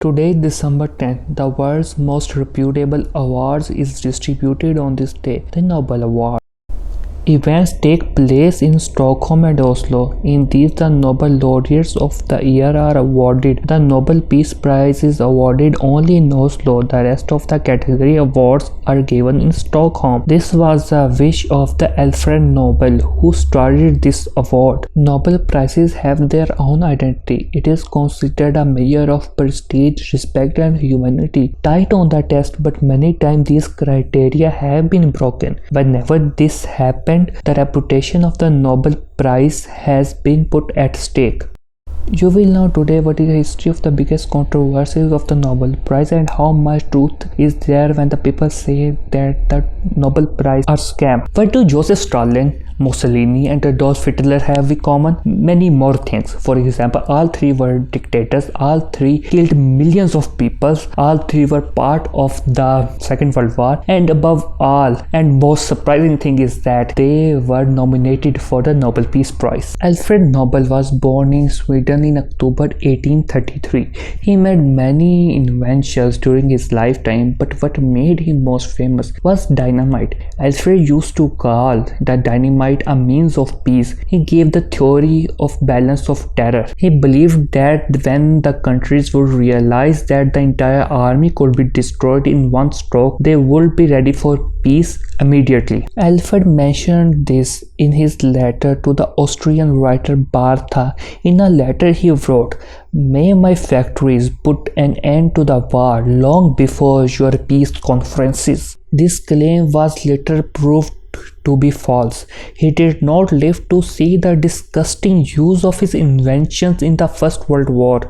Today, December 10th, the world's most reputable awards is distributed on this day, the Nobel Award. Events take place in Stockholm and Oslo. In these, the Nobel laureates of the year are awarded. The Nobel Peace Prize is awarded only in Oslo. The rest of the category awards are given in Stockholm. This was the wish of the Alfred Nobel, who started this award. Nobel Prizes have their own identity. It is considered a measure of prestige, respect, and humanity. Tight on the test, but many times these criteria have been broken. Whenever this happens, the reputation of the Nobel Prize has been put at stake. You will know today what is the history of the biggest controversies of the Nobel Prize and how much truth is there when the people say that the Nobel Prize are scam. What do Joseph Stalin, Mussolini and Adolf Hitler have in common? Many more things. For example, all three were dictators, all three killed millions of people, all three were part of the Second World War, and above all and most surprising thing is that they were nominated for the Nobel Peace Prize. Alfred Nobel was born in Sweden in October 1833. He made many inventions during his lifetime, but what made him most famous was dynamite. Alfred used to call the dynamite a means of peace. He gave the theory of balance of terror. He believed that when the countries would realize that the entire army could be destroyed in one stroke, they would be ready for peace immediately. Alfred mentioned this in his letter to the Austrian writer Bartha. In a letter he wrote, "May my factories put an end to the war long before your peace conferences." This claim was later proved to be false. He did not live to see the disgusting use of his inventions in the First World War.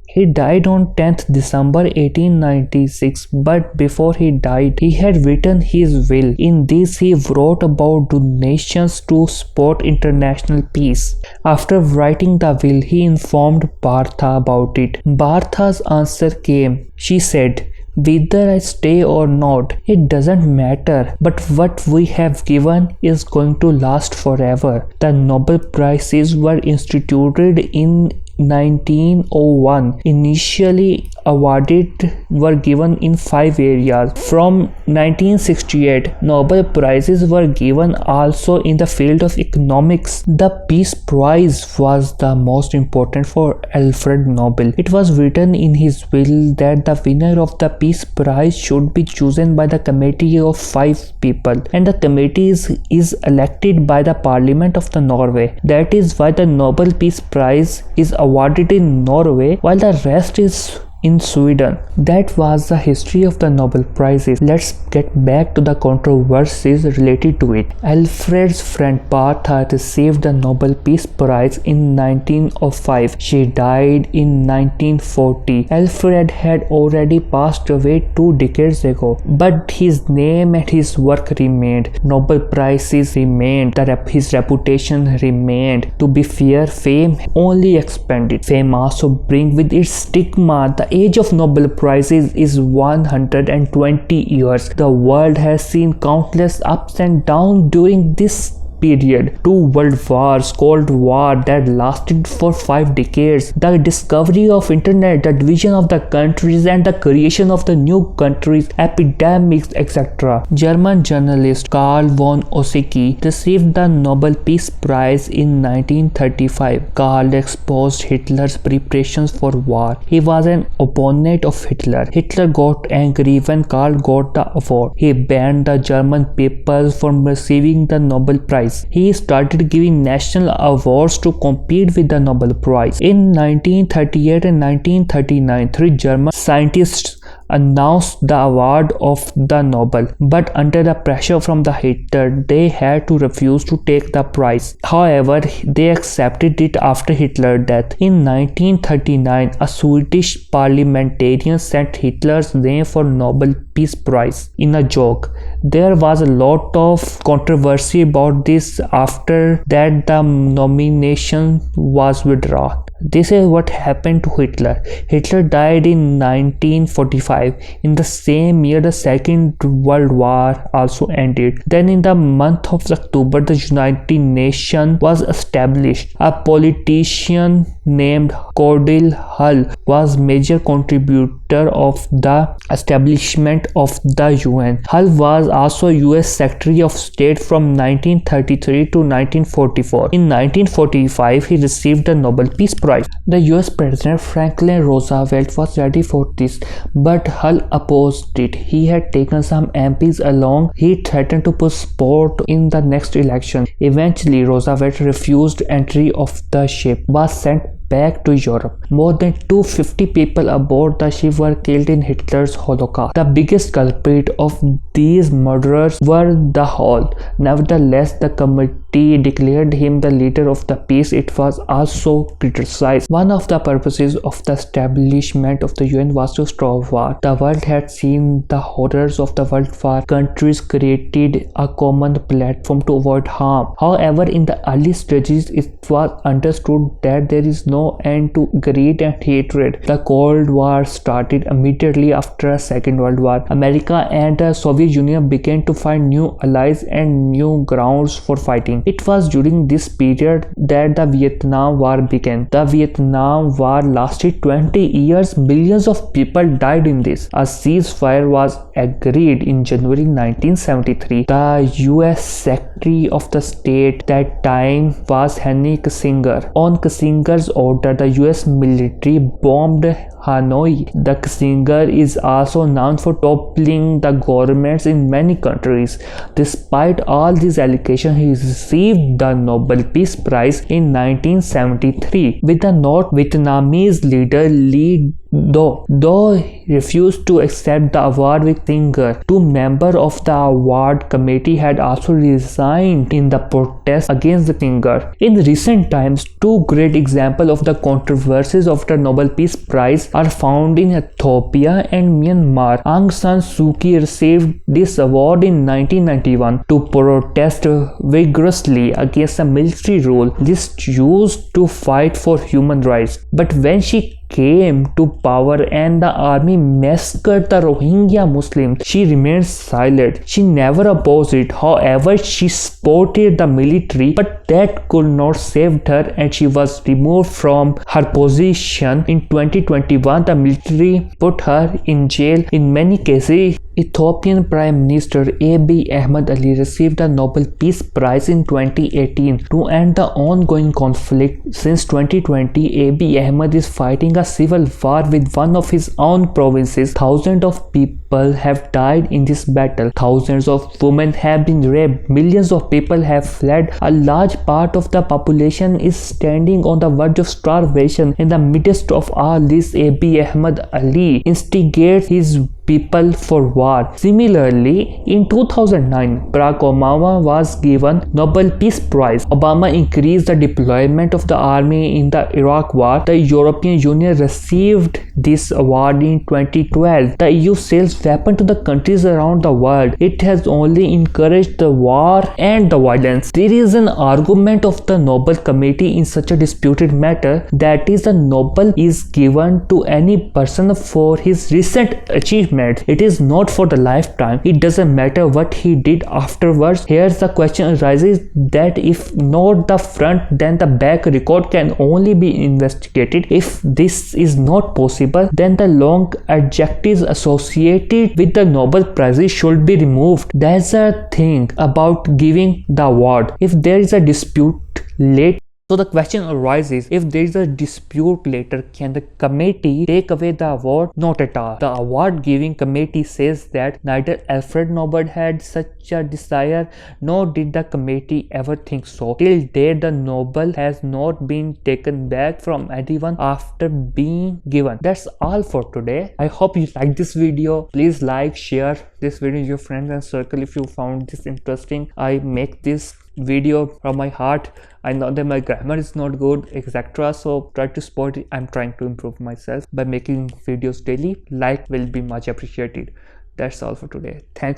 He died on 10th December 1896, but before he died, he had written his will. In this, he wrote about donations to support international peace. After writing the will, he informed Bartha about it. Bartha's answer came. She said, "Whether I stay or not, it doesn't matter, but what we have given is going to last forever." The Nobel Prizes were instituted in 1901. Initially awarded were given in 5 areas. From 1968, Nobel Prizes were given also in the field of economics. The Peace Prize was the most important for Alfred Nobel. It was written in his will that the winner of the Peace Prize should be chosen by the committee of 5 people, and the committee is elected by the Parliament of the Norway. That is why the Nobel Peace Prize is awarded in Norway while the rest is in Sweden. That was the history of the Nobel Prizes. Let's get back to the controversies related to it. Alfred's friend Bartha received the Nobel Peace Prize in 1905. She died in 1940. Alfred had already passed away 2 decades ago, but his name and his work remained. Nobel Prizes remained. His reputation remained. To be fair, fame only expanded. Fame also brings with its stigma. The age of Nobel Prizes is 120 years. The world has seen countless ups and downs during this period. 2 world wars, Cold War that lasted for 5 decades, the discovery of internet, the division of the countries and the creation of the new countries, epidemics, etc. German journalist Karl von Ossieck received the Nobel Peace Prize in 1935. Karl exposed Hitler's preparations for war. He was an opponent of Hitler. Hitler got angry when Karl got the award. He banned the German papers from receiving the Nobel Prize. He started giving national awards to compete with the Nobel Prize. In 1938 and 1939, 3 German scientists announced the award of the Nobel, but under the pressure from the Hitler, they had to refuse to take the prize. However, they accepted it after Hitler's death. In 1939, a Swedish parliamentarian sent Hitler's name for Nobel Peace Prize in a joke. There was a lot of controversy about this. After that, the nomination was withdrawn. This is what happened to Hitler. Hitler died in 1945. In the same year, the Second World War also ended. Then in the month of October, the United Nations was established. A politician named Cordell Hull was major contributor of the establishment of the UN. Hull was also US Secretary of State from 1933 to 1944. In 1945, he received the Nobel Peace Prize. The US President Franklin Roosevelt was ready for this, but Hull opposed it. He had taken some MPs along. He threatened to put support in the next election. Eventually, Roosevelt refused entry of the ship, was sent back to Europe. More than 250 people aboard the ship were killed in Hitler's Holocaust. The biggest culprit of these murderers were the Hall. Nevertheless, the committee declared him the leader of the peace. It was also criticized. One of the purposes of the establishment of the UN was to stop war. The world had seen the horrors of the World War. Countries created a common platform to avoid harm. However, in the early stages, it was understood that there is no end to greed and hatred. The Cold War started immediately after the Second World War. America and the Soviet Union began to find new allies and new grounds for fighting. It was during this period that the Vietnam War began. The Vietnam War lasted 20 years. Millions of people died in this. A ceasefire was agreed in January 1973. The US Secretary of the State that time was Henry Kissinger. On Kissinger's order, the US military bombed Hanoi. The Kissinger is also known for toppling the governments in many countries. Despite all these allegations, he received the Nobel Peace Prize in 1973 with the North Vietnamese leader Lee Though he refused to accept the award with Singer. Two members of the award committee had also resigned in the protest against the Singer. In recent times, two great examples of the controversies of the Nobel Peace Prize are found in Ethiopia and Myanmar. Aung San Suu Kyi received this award in 1991 to protest vigorously against the military rule this used to fight for human rights. But when she came to power and the army massacred the Rohingya Muslims, she remained silent. She never opposed it. However, she supported the military, but that could not save her and she was removed from her position. In 2021, the military put her in jail. In many cases, Ethiopian Prime Minister Abiy Ahmed Ali received the Nobel Peace Prize in 2018 to end the ongoing conflict. Since 2020, Abiy Ahmed is fighting a civil war with one of his own provinces. Thousands of people have died in this battle. Thousands of women have been raped. Millions of people have fled. A large part of the population is standing on the verge of starvation. In the midst of all this, Abiy Ahmed Ali instigates his people for war. Similarly, in 2009, Barack Obama was given Nobel Peace Prize. Obama increased the deployment of the army in the Iraq War. The European Union received this award in 2012. The EU sells weapons to the countries around the world. It has only encouraged the war and the violence. There is an argument of the Nobel Committee in such a disputed matter, that is, the Nobel is given to any person for his recent achievement. It is not for the lifetime. It doesn't matter what he did afterwards. Here the question arises that if not the front, then the back record can only be investigated. If this is not possible, then the long adjectives associated with the Nobel Prize should be removed. That's the thing about giving the award. If there is a dispute later, so the question arises, if there is a dispute later, can the committee take away the award? Not at all. The award giving committee says that neither Alfred Nobel had such a desire, nor did the committee ever think so. Till date, the Nobel has not been taken back from anyone after being given. That's all for today. I hope you liked this video. Please like, share this video with your friends and circle if you found this interesting. I make this video from my heart. I know that my grammar is not good, etc. So try to support it. I'm trying to improve myself by making videos daily. Like will be much appreciated. That's all for today. Thanks.